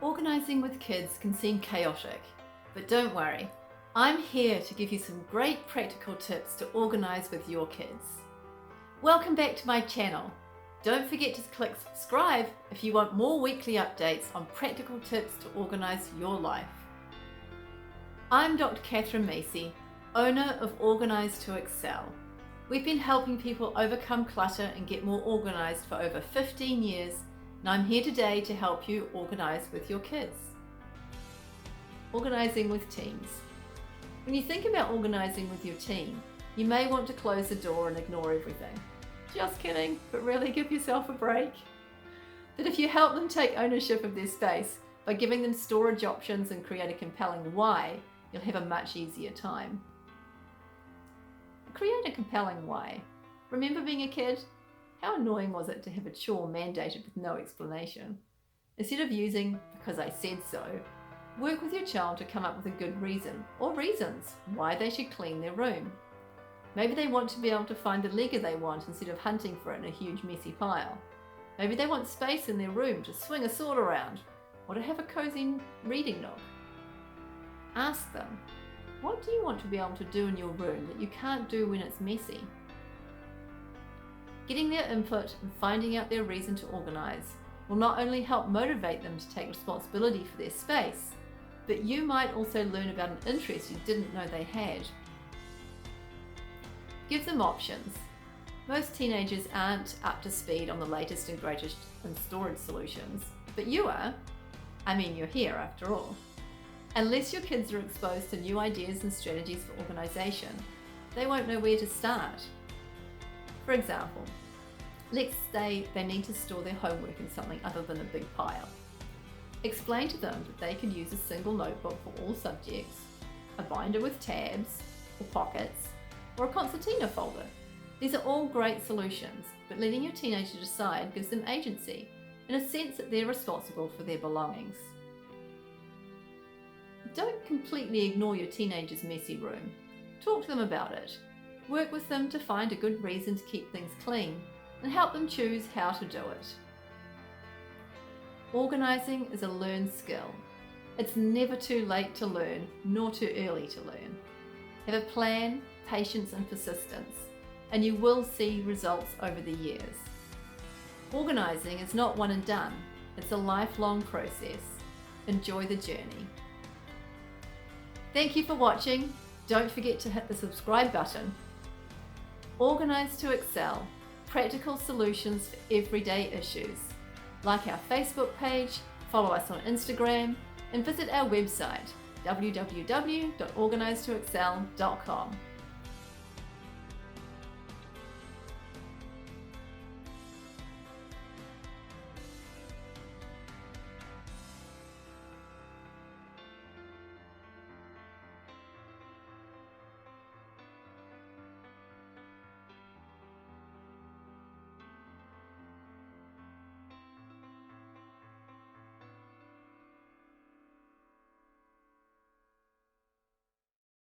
Organising with kids can seem chaotic, but don't worry, I'm here to give you some great practical tips to organise with your kids. Welcome back to my channel. Don't forget to click subscribe if you want more weekly updates on practical tips to organise your life. I'm Dr. Catherine Macy, owner of Organise to Excel. We've been helping people overcome clutter and get more organised for over 15 years, and I'm here today to help you organise with your kids. Organising with teens. When you think about organising with your teen, you may want to close the door and ignore everything. Just kidding, but really give yourself a break. But if you help them take ownership of their space by giving them storage options and create a compelling why, you'll have a much easier time. Create a compelling why. Remember being a kid? How annoying was it to have a chore mandated with no explanation? Instead of using "because I said so," work with your child to come up with a good reason or reasons why they should clean their room. Maybe they want to be able to find the Lego they want instead of hunting for it in a huge messy pile. Maybe they want space in their room to swing a sword around or to have a cozy reading nook. Ask them, what do you want to be able to do in your room that you can't do when it's messy? Getting their input and finding out their reason to organise will not only help motivate them to take responsibility for their space, but you might also learn about an interest you didn't know they had. Give them options. Most teenagers aren't up to speed on the latest and greatest in storage solutions, but you are. I mean, you're here after all. Unless your kids are exposed to new ideas and strategies for organisation, they won't know where to start. For example, let's say they need to store their homework in something other than a big pile. Explain to them that they could use a single notebook for all subjects, a binder with tabs or pockets, or a concertina folder. These are all great solutions, but letting your teenager decide gives them agency and a sense that they're responsible for their belongings. Don't completely ignore your teenager's messy room. Talk to them about it. Work with them to find a good reason to keep things clean and help them choose how to do it. Organising is a learned skill. It's never too late to learn, nor too early to learn. Have a plan, patience and persistence, and you will see results over the years. Organising is not one and done. It's a lifelong process. Enjoy the journey. Thank you for watching. Don't forget to hit the subscribe button. Organise to Excel, practical solutions for everyday issues. Like our Facebook page, follow us on Instagram, and visit our website www.organisetoexcel.com.